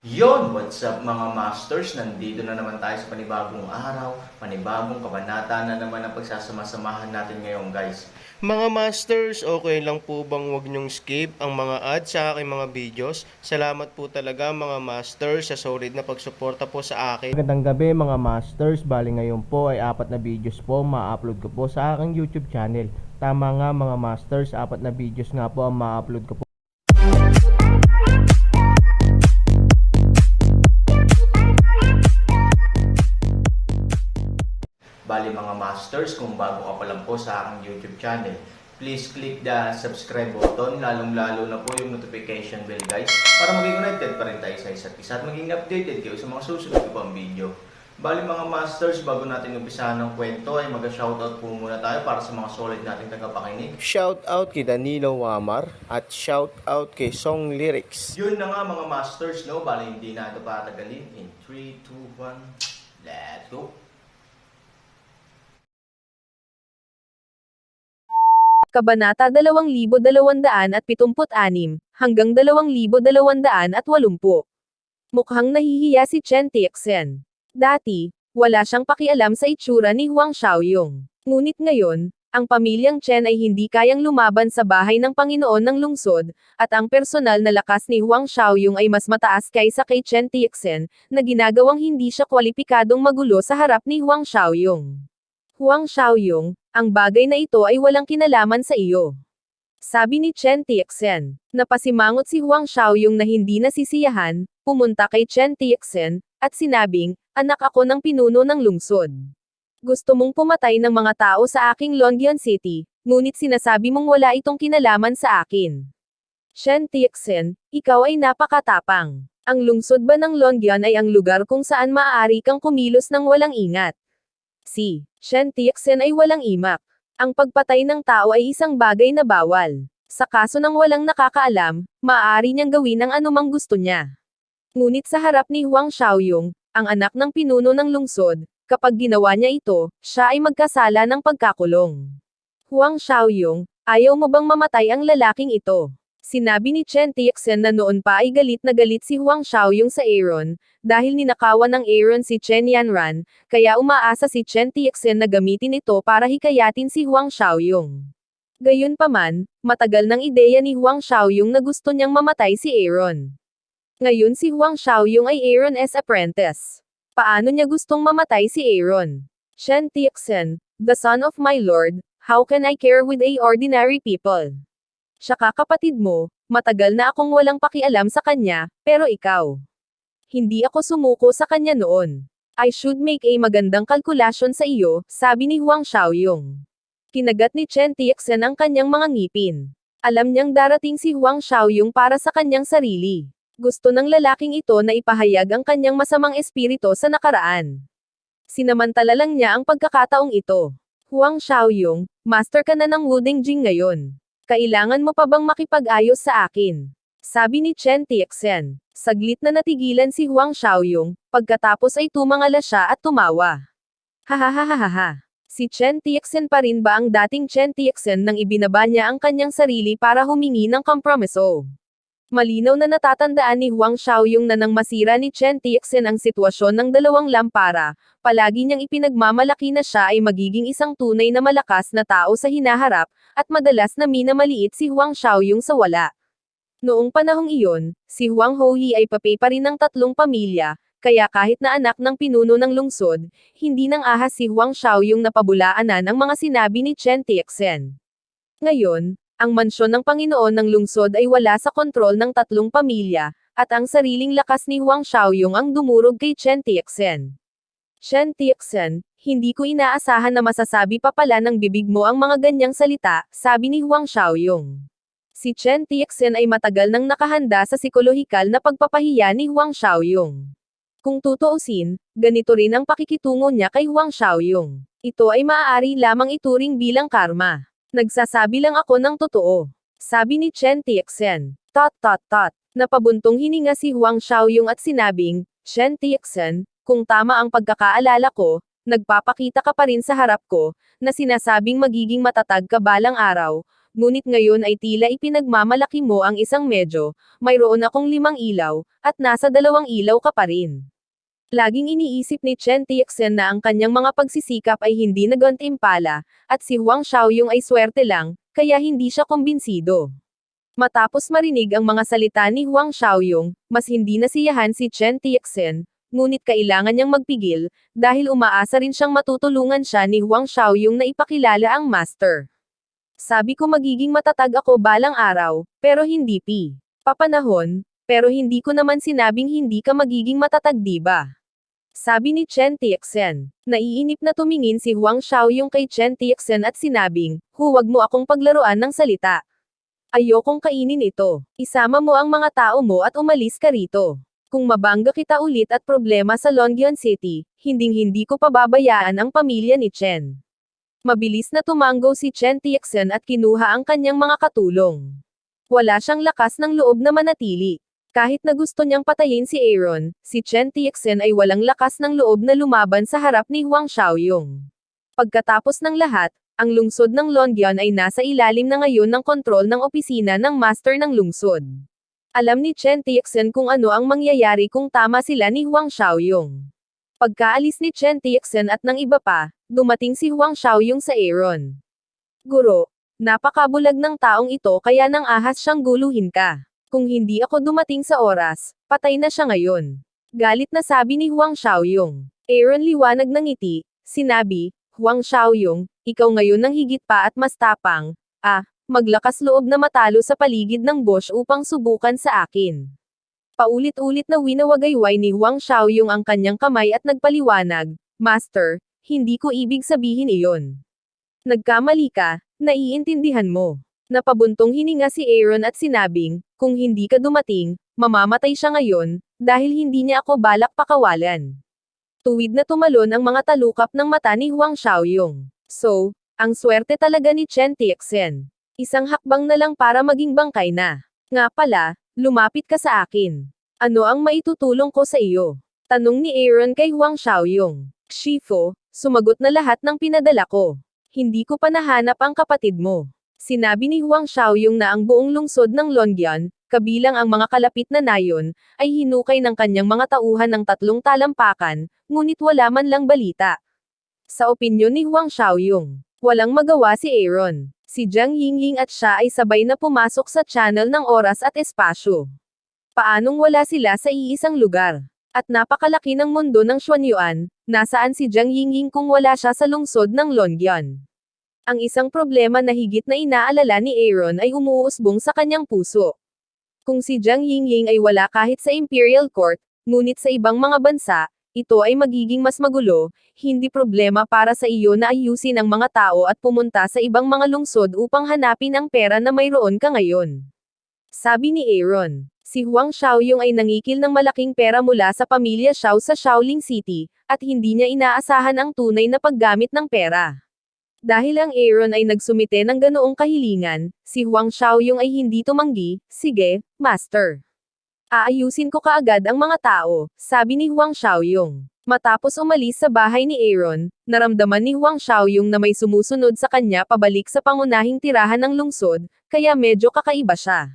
What's up mga masters? Nandito na naman tayo sa panibagong araw, panibagong kabanata na naman ang pagsasama-samahan natin ngayon guys. Mga masters, okay lang po bang wag nyong skip ang mga ads sa aking mga videos? Salamat po talaga mga masters sa solid na pagsuporta po sa akin. Magandang gabi mga masters, bali ngayon po ay 4 na videos po ma-upload ko po sa aking YouTube channel. Tama nga mga masters, 4 na videos nga po ang ma-upload ko po. Bali mga masters, kung bago ka pa lang po sa aking YouTube channel, please click the subscribe button, lalong-lalo na po yung notification bell guys, para maging connected pa rin tayo sa isa't isa at maging updated kayo sa mga susunod ko pang video. Bali mga masters, bago natin umpisahan ng kwento ay mag-shoutout po muna tayo para sa mga solid nating tagapakinig. Shoutout kay Danilo Wamar at shoutout kay Song Lyrics. Yun na nga mga masters, no? Bali hindi na ito patagalin. In 3, 2, 1, let's go! Kabanata 2276 hanggang 2280. Mukhang nahihiya si Chen Tixen. Dati, wala siyang pakialam sa itsura ni Huang Xiaoyong. Ngunit ngayon, ang pamilyang Chen ay hindi kayang lumaban sa bahay ng Panginoon ng lungsod, at ang personal na lakas ni Huang Xiaoyong ay mas mataas kaysa kay Chen Tixen, na ginagawang hindi siya kwalipikadong magulo sa harap ni Huang Xiaoyong. Huang Xiaoyong, ang bagay na ito ay walang kinalaman sa iyo. Sabi ni Chen Tixen. Napasimangot si Huang Xiaoyong na hindi nasisiyahan, pumunta kay Chen Tixen, at sinabing, anak ako ng pinuno ng lungsod. Gusto mong pumatay ng mga tao sa aking Longyan City, ngunit sinasabi mong wala itong kinalaman sa akin. Chen Tixen, ikaw ay napakatapang. Ang lungsod ba ng Longyan ay ang lugar kung saan maaari kang kumilos ng walang ingat? Si Chen Tixen ay walang imak. Ang pagpatay ng tao ay isang bagay na bawal. Sa kaso ng walang nakakaalam, maaari niyang gawin ang anumang gusto niya. Ngunit sa harap ni Huang Xiaoyong, ang anak ng pinuno ng lungsod, kapag ginawa niya ito, siya ay magkasala ng pagkakulong. Huang Xiaoyong, ayaw mo bang mamatay ang lalaking ito? Sinabi ni Chen Tixen na noon pa ay galit na galit si Huang Xiaoyong sa Aaron, dahil ninakawan ng Aaron si Chen Yanran, kaya umaasa si Chen Tixen na gamitin ito para hikayatin si Huang Xiaoyong. Gayunpaman, matagal ng ideya ni Huang Xiaoyong na gusto niyang mamatay si Aaron. Ngayon si Huang Xiaoyong ay Aaron's apprentice. Paano niya gustong mamatay si Aaron? Chen Tixen, the son of my lord, how can I care with a ordinary people? Siya kapatid mo, matagal na akong walang pakialam sa kanya, pero ikaw. Hindi ako sumuko sa kanya noon. I should make a magandang kalkulasyon sa iyo, sabi ni Huang Xiaoyong. Kinagat ni Chen Tixen ang kanyang mga ngipin. Alam niyang darating si Huang Xiaoyong para sa kanyang sarili. Gusto ng lalaking ito na ipahayag ang kanyang masamang espiritu sa nakaraan. Sinamantala lang niya ang pagkakataong ito. Huang Xiaoyong, master ka na ng Wuding Jing ngayon. Kailangan mo pa bang makipag-ayos sa akin? Sabi ni Chen Tixen. Saglit na natigilan si Huang Xiaoyong, pagkatapos ay tumangala siya at tumawa. Hahaha. Si Chen Tixen pa rin ba ang dating Chen Tixen nang ibinaba niya ang kanyang sarili para humingi ng kompromiso? Malinaw na natatandaan ni Huang Xiaoyong na nang masira ni Chen Tixen ang sitwasyon ng dalawang lampara, palagi niyang ipinagmamalaki na siya ay magiging isang tunay na malakas na tao sa hinaharap, at madalas na minamaliit si Huang Xiaoyong sa wala. Noong panahong iyon, si Huang Houyi ay papay pa rin ng 3 pamilya, kaya kahit na anak ng pinuno ng lungsod, hindi nang ahas si Huang Xiaoyong na pabulaanan ang mga sinabi ni Chen Tixen. Ngayon, ang mansyon ng Panginoon ng lungsod ay wala sa kontrol ng 3 pamilya, at ang sariling lakas ni Huang Xiaoyong ang dumurog kay Chen Tixen. Chen Tixen, hindi ko inaasahan na masasabi pa pala ng bibig mo ang mga ganyang salita, sabi ni Huang Xiaoyong. Si Chen Tixen ay matagal nang nakahanda sa psikolohikal na pagpapahiya ni Huang Xiaoyong. Kung tutuusin, ganito rin ang pakikitungo niya kay Huang Xiaoyong. Ito ay maaari lamang ituring bilang karma. Nagsasabi lang ako ng totoo. Sabi ni Chen Tixen. Tot. Napabuntong hininga si Huang Xiaoyong at sinabing, Chen Tixen, kung tama ang pagkakaalala ko, nagpapakita ka pa rin sa harap ko, na sinasabing magiging matatag ka balang araw, ngunit ngayon ay tila ipinagmamalaki mo ang isang medyo, mayroon akong 5 ilaw, at nasa 2 ilaw ka pa rin. Laging iniisip ni Chen Tixen na ang kanyang mga pagsisikap ay hindi nagantimpala, at si Huang Xiaoyong ay swerte lang, kaya hindi siya kumbinsido. Matapos marinig ang mga salita ni Huang Xiaoyong, mas hindi nasiyahan si Chen Tixen, ngunit kailangan niyang magpigil, dahil umaasa rin siyang matutulungan siya ni Huang Xiaoyong na ipakilala ang master. Sabi ko magiging matatag ako balang araw, pero hindi papanahon, pero hindi ko naman sinabing hindi ka magiging matatag diba? Sabi ni Chen Tixen. Naiinip na tumingin si Huang Xiaoyong kay Chen Tixen at sinabing, huwag mo akong paglaruan ng salita. Ayokong kainin ito. Isama mo ang mga tao mo at umalis ka rito. Kung mabangga kita ulit at problema sa Longyan City, hinding-hindi ko pababayaan ang pamilya ni Chen. Mabilis na tumango si Chen Tixen at kinuha ang kanyang mga katulong. Wala siyang lakas ng loob na manatili. Kahit na gusto niyang patayin si Aaron, si Chen Tixen ay walang lakas ng loob na lumaban sa harap ni Huang Xiaoyong. Pagkatapos ng lahat, ang lungsod ng Longyan ay nasa ilalim na ngayon ng kontrol ng opisina ng master ng lungsod. Alam ni Chen Tixen kung ano ang mangyayari kung tama sila ni Huang Xiaoyong. Pagkaalis ni Chen Tixen at ng iba pa, dumating si Huang Xiaoyong sa Aaron. Guro, napakabulag ng taong ito kaya nang ahas siyang guluhin ka. Kung hindi ako dumating sa oras, patay na siya ngayon. Galit na sabi ni Huang Xiaoyong. Aaron liwanag ng ngiti, sinabi, Huang Xiaoyong, ikaw ngayon ang higit pa at mas tapang, maglakas loob na matalo sa paligid ng Bosch upang subukan sa akin. Paulit-ulit na winawagayway ni Huang Xiaoyong ang kanyang kamay at nagpaliwanag, Master, hindi ko ibig sabihin iyon. Nagkamali ka, naiintindihan mo. Napabuntong hininga si Aaron at sinabing, kung hindi ka dumating, mamamatay siya ngayon, dahil hindi niya ako balak pakawalan. Tuwid na tumalon ang mga talukap ng mata ni Huang Xiaoyong. So, ang swerte talaga ni Chen Tixen. Isang hakbang na lang para maging bangkay na. Nga pala, lumapit ka sa akin. Ano ang maitutulong ko sa iyo? Tanong ni Aaron kay Huang Xiaoyong. Shifu, sumagot na lahat ng pinadala ko. Hindi ko pa nahanap ang kapatid mo. Sinabi ni Huang Xiaoyong na ang buong lungsod ng Longyan, kabilang ang mga kalapit na nayon, ay hinukay ng kanyang mga tauhan ng 3 talampakan, ngunit wala man lang balita. Sa opinyon ni Huang Xiaoyong, walang magawa si Aaron. Si Jiang Yingling at siya ay sabay na pumasok sa channel ng oras at espasyo. Paanong wala sila sa iisang lugar? At napakalaki ng mundo ng Xuanyuan, nasaan si Jiang Yingling kung wala siya sa lungsod ng Longyan? Ang isang problema na higit na inaalala ni Aaron ay umuusbong sa kanyang puso. Kung si Jiang Yingling ay wala kahit sa Imperial Court, ngunit sa ibang mga bansa, ito ay magiging mas magulo, hindi problema para sa iyo na ayusin ang mga tao at pumunta sa ibang mga lungsod upang hanapin ang pera na mayroon ka ngayon. Sabi ni Aaron, si Huang Xiaoyong ay nangikil ng malaking pera mula sa pamilya Xiao sa Shaolin City, at hindi niya inaasahan ang tunay na paggamit ng pera. Dahil ang Aaron ay nagsumite ng ganoong kahilingan, si Huang Xiaoyong ay hindi tumanggi, sige, Master. Aayusin ko kaagad ang mga tao, sabi ni Huang Xiaoyong. Matapos umalis sa bahay ni Aaron, naramdaman ni Huang Xiaoyong na may sumusunod sa kanya pabalik sa pangunahing tirahan ng lungsod, kaya medyo kakaiba siya.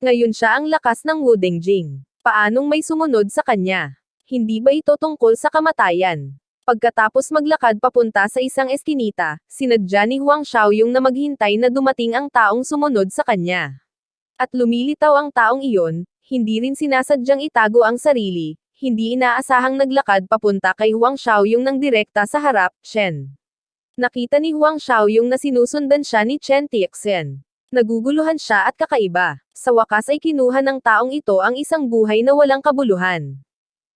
Ngayon siya ang lakas ng Wu Dengjing. Paanong may sumunod sa kanya? Hindi ba ito tungkol sa kamatayan? Pagkatapos maglakad papunta sa isang eskinita, sinadya ni Huang Xiaoyong na maghintay na dumating ang taong sumunod sa kanya. At lumilitaw ang taong iyon, hindi rin sinasadyang itago ang sarili, hindi inaasahang naglakad papunta kay Huang Xiaoyong ng direkta sa harap, Chen. Nakita ni Huang Xiaoyong na sinusundan siya ni Chen Tixen. Naguguluhan siya at kakaiba. Sa wakas ay kinuha ng taong ito ang isang buhay na walang kabuluhan.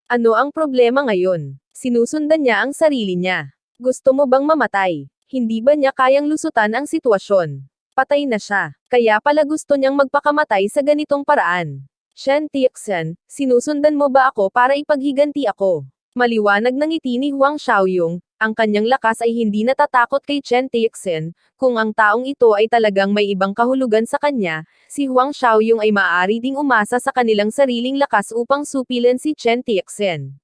Ano ang problema ngayon? Sinusundan niya ang sarili niya. Gusto mo bang mamatay? Hindi ba niya kayang lusutan ang sitwasyon? Patay na siya. Kaya pala gusto niyang magpakamatay sa ganitong paraan. Chen Tixen, sinusundan mo ba ako para ipaghiganti ako? Maliwanag ng ngiti ni Huang Xiaoyong, ang kanyang lakas ay hindi natatakot kay Chen Tixen, kung ang taong ito ay talagang may ibang kahulugan sa kanya, si Huang Xiaoyong ay maaari ding umasa sa kanilang sariling lakas upang supilan si Chen Tixen.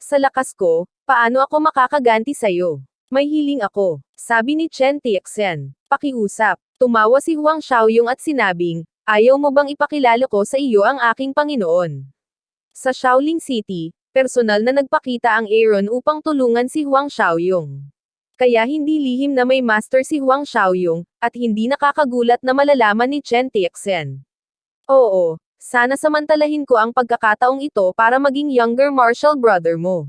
Sa lakas ko, paano ako makakaganti sa'yo? May hiling ako, sabi ni Chen Tixen. Pakiusap. Tumawa si Huang Xiaoyong at sinabing, ayaw mo bang ipakilala ko sa iyo ang aking Panginoon? Sa Shaolin City, personal na nagpakita ang Aaron upang tulungan si Huang Xiaoyong. Kaya hindi lihim na may master si Huang Xiaoyong, at hindi nakakagulat na malalaman ni Chen Tixen. Oo, sana samantalahin ko ang pagkakataong ito para maging younger martial brother mo.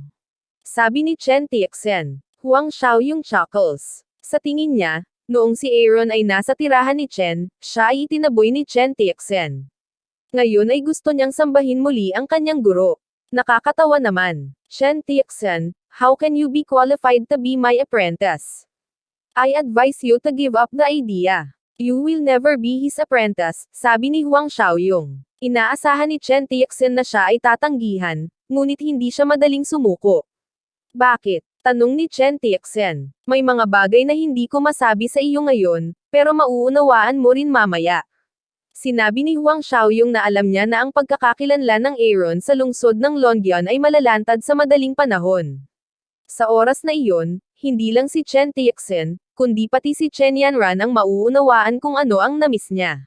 Sabi ni Chen Tixen. Huang Xiaoyong chuckles. Sa tingin niya, noong si Aaron ay nasa tirahan ni Chen, siya ay itinaboy ni Chen Tixen. Ngayon ay gusto niyang sambahin muli ang kanyang guro. Nakakatawa naman. Chen Tixen, how can you be qualified to be my apprentice? I advise you to give up the idea. You will never be his apprentice, sabi ni Huang Xiaoyong. Inaasahan ni Chen Tixen na siya ay tatanggihan, ngunit hindi siya madaling sumuko. Bakit? Tanong ni Chen Tixen. May mga bagay na hindi ko masabi sa iyo ngayon, pero mauunawaan mo rin mamaya. Sinabi ni Huang Xiaoyong na alam niya na ang pagkakakilanlan ng Aaron sa lungsod ng Longyan ay malalantad sa madaling panahon. Sa oras na iyon, hindi lang si Chen Tixen, kundi pati si Chen Yanran ang mauunawaan kung ano ang namiss niya.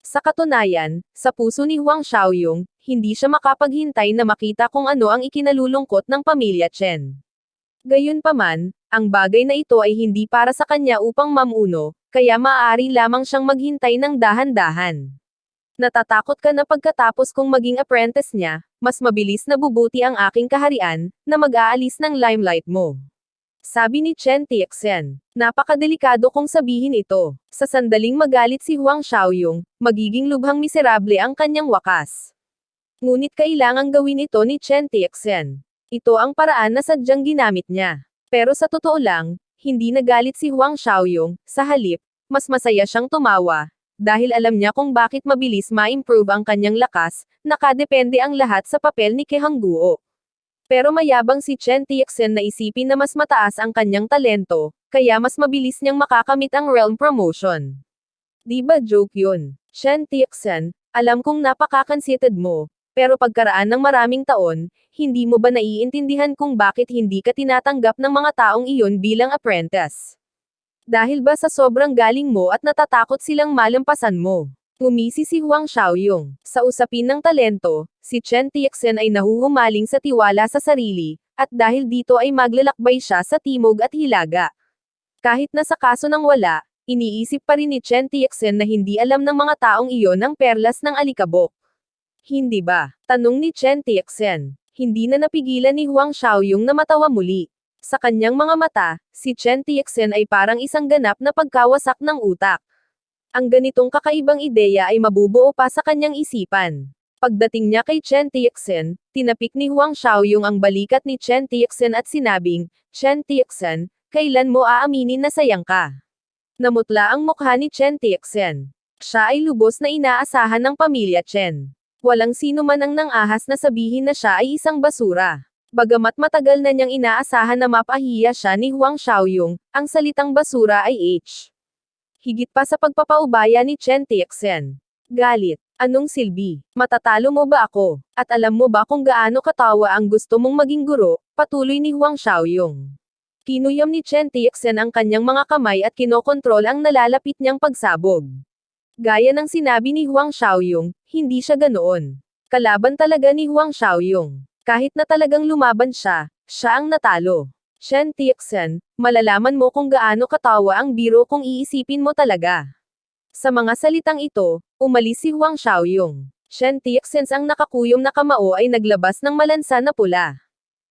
Sa katunayan, sa puso ni Huang Xiaoyong, hindi siya makapaghintay na makita kung ano ang ikinalulungkot ng pamilya Chen. Gayunpaman, ang bagay na ito ay hindi para sa kanya upang mamuno, kaya maaari lamang siyang maghintay ng dahan-dahan. Natatakot ka na pagkatapos kong maging apprentice niya, mas mabilis na bubuti ang aking kaharian, na mag-aalis ng limelight mo. Sabi ni Chen Tixen. Napakadelikado kong sabihin ito. Sa sandaling magalit si Huang Xiaoyong, magiging lubhang miserable ang kanyang wakas. Ngunit kailangang gawin ito ni Chen Tixen. Ito ang paraan na sadyang ginamit niya. Pero sa totoo lang, hindi nagalit si Huang Xiaoyong, sa halip, mas masaya siyang tumawa. Dahil alam niya kung bakit mabilis ma-improve ang kanyang lakas, nakadepende ang lahat sa papel ni Ke Hangguo. Pero mayabang si Chen Tixen na isipin na mas mataas ang kanyang talento, kaya mas mabilis niyang makakamit ang realm promotion. Di ba joke yun? Chen Tixen, alam kong napaka-conceited mo, pero pagkaraan ng maraming taon, hindi mo ba naiintindihan kung bakit hindi ka tinatanggap ng mga taong iyon bilang apprentice? Dahil ba sa sobrang galing mo at natatakot silang malampasan mo? Ngumisi si Huang Xiaoyong. Sa usapin ng talento, si Chen Tixen ay nahuhumaling sa tiwala sa sarili, at dahil dito ay maglalakbay siya sa timog at hilaga. Kahit na sa kaso ng wala, iniisip pa rin ni Chen Tixen na hindi alam ng mga taong iyon ang perlas ng alikabok. Hindi ba? Tanong ni Chen Tixen. Hindi na napigilan ni Huang Xiaoyong na matawa muli. Sa kanyang mga mata, si Chen Tixen ay parang isang ganap na pagkawasak ng utak. Ang ganitong kakaibang ideya ay mabubuo pa sa kanyang isipan. Pagdating niya kay Chen Tixen, tinapik ni Huang Xiaoyong ang balikat ni Chen Tixen at sinabing, Chen Tixen, kailan mo aaminin na sayang ka? Namutla ang mukha ni Chen Tixen. Siya ay lubos na inaasahan ng pamilya Chen. Walang sino man ang nang-ahas na sabihin na siya ay isang basura. Bagamat matagal na niyang inaasahan na mapahiya siya ni Huang Xiaoyong, ang salitang basura ay H. Higit pa sa pagpapaubaya ni Chen Tixen. Galit. Anong silbi? Matatalo mo ba ako? At alam mo ba kung gaano katawa ang gusto mong maging guro? Patuloy ni Huang Xiaoyong. Kinuyam ni Chen Tixen ang kanyang mga kamay at kinokontrol ang nalalapit niyang pagsabog. Gaya ng sinabi ni Huang Xiaoyong, hindi siya ganoon. Kalaban talaga ni Huang Xiaoyong. Kahit na talagang lumaban siya, siya ang natalo. Chen Tixen, malalaman mo kung gaano katawa ang biro kung iisipin mo talaga. Sa mga salitang ito, umalis si Huang Xiaoyong. Chen Tixen ang nakakuyom na kamao ay naglabas ng malansa na pula.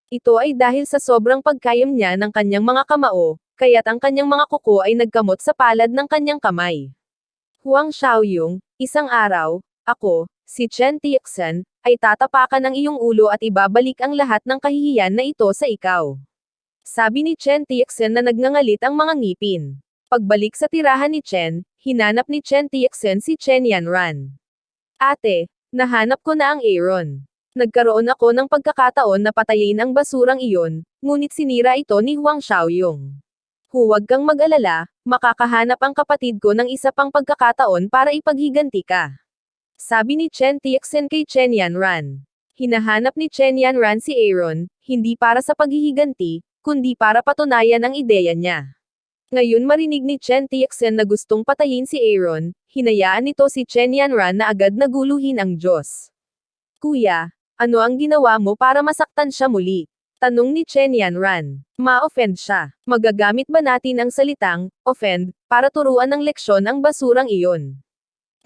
Ito ay dahil sa sobrang pagkayam niya ng kanyang mga kamao, kaya't ang kanyang mga kuko ay nagkamot sa palad ng kanyang kamay. Huang Xiaoyong, isang araw, ako, si Chen Tixen, ay tatapakan ang iyong ulo at ibabalik ang lahat ng kahihiyan na ito sa ikaw. Sabi ni Chen Tixen na nagngangalit ang mga ngipin. Pagbalik sa tirahan ni Chen, hinanap ni Chen Tixen si Chen Yanran. Ate, nahanap ko na ang Aaron. Nagkaroon ako ng pagkakataon na patayin ang basurang iyon, ngunit sinira ito ni Huang Xiaoyong. Huwag kang mag-alala, makakahanap ang kapatid ko ng isa pang pagkakataon para ipaghiganti ka. Sabi ni Chen Tixen kay Chen Yanran. Hinahanap ni Chen Yanran si Aaron, hindi para sa paghihiganti, kundi para patunayan ang ideya niya. Ngayon marinig ni Chen Tiexen na gustong patayin si Aaron, hinayaan nito si Chen Yanran na agad naguluhin ang Diyos. Kuya, ano ang ginawa mo para masaktan siya muli? Tanong ni Chen Yanran. Ma-offend siya. Magagamit ba natin ang salitang, offend, para turuan ng leksyon ang basurang iyon?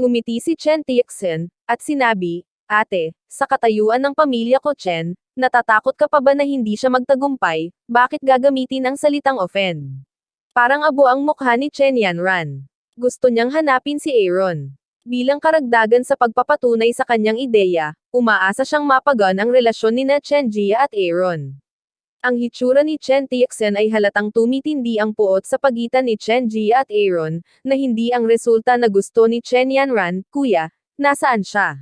Ngumiti si Chen Tiexen, at sinabi, Ate, sa katayuan ng pamilya ko Chen, natatakot ka pa ba na hindi siya magtagumpay, bakit gagamitin ang salitang offend? Parang abo ang mukha ni Chen Yanran. Gusto niyang hanapin si Aaron. Bilang karagdagan sa pagpapatunay sa kanyang ideya, umaasa siyang mapagan ang relasyon ni Chen Jia at Aaron. Ang hitsura ni Chen Tiexen ay halatang tumitindi ang puot sa pagitan ni Chen Jia at Aaron, na hindi ang resulta na gusto ni Chen Yanran. Kuya, nasaan siya?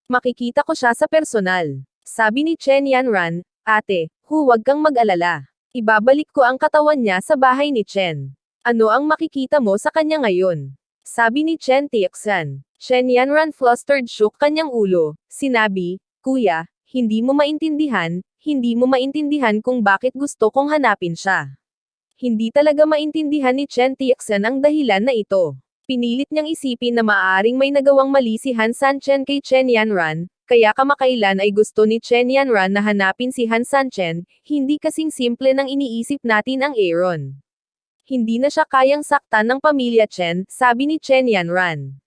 Makikita ko siya sa personal. Sabi ni Chen Yanran, Ate, huwag kang mag-alala. Ibabalik ko ang katawan niya sa bahay ni Chen. Ano ang makikita mo sa kanya ngayon? Sabi ni Chen Tiexen. Chen Yanran flustered shook kanyang ulo. Sinabi, Kuya, hindi mo maintindihan kung bakit gusto kong hanapin siya. Hindi talaga maintindihan ni Chen Tiexen ang dahilan na ito. Pinilit niyang isipin na maaaring may nagawang mali si Han Sanchen kay Chen Yanran, kaya kamakailan ay gusto ni Chen Yanran na hanapin si Han Sanchen, hindi kasing simple nang iniisip natin ang Aaron. Hindi na siya kayang saktan ng pamilya Chen, sabi ni Chen Yanran.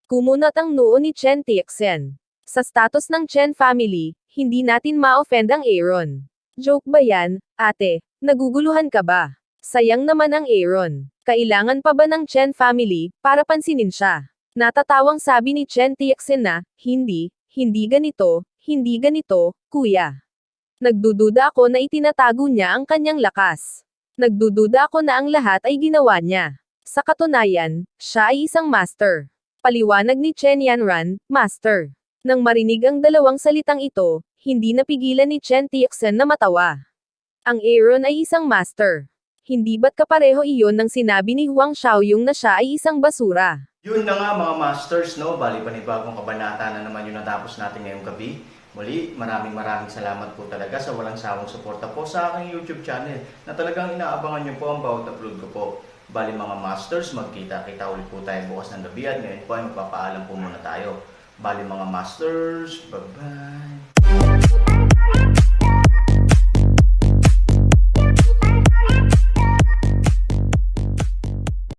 Kumunat ang noo ni Chen Tiexen. Sa status ng Chen family, hindi natin ma-offend ang Aaron. Joke ba yan, ate? Naguguluhan ka ba? Sayang naman ang Aaron. Kailangan pa ba ng Chen family, para pansinin siya? Natatawang sabi ni Chen Tiexen na, hindi ganito, kuya. Nagdududa ako na itinatago niya ang kanyang lakas. Nagdududa ako na ang lahat ay ginawa niya. Sa katunayan, siya ay isang master. Paliwanag ni Chen Yanran, master. Nang marinig ang dalawang salitang ito, hindi napigilan ni Chen Tiexen na matawa. Ang Aaron ay isang master. Hindi ba't kapareho iyon ng sinabi ni Huang Xiaoyong na siya ay isang basura? Yun na nga mga masters, no? Bali panibagong kabanata na naman yung natapos natin ngayong gabi. Muli, maraming salamat po talaga sa walang sawang suporta po sa aking YouTube channel na talagang inaabangan nyo po ang bawat upload ko po. Bali mga masters, magkita-kita ulit po tayo bukas ng gabi at ngayon po ay magpapaalam po muna tayo. Bali mga masters, bye-bye!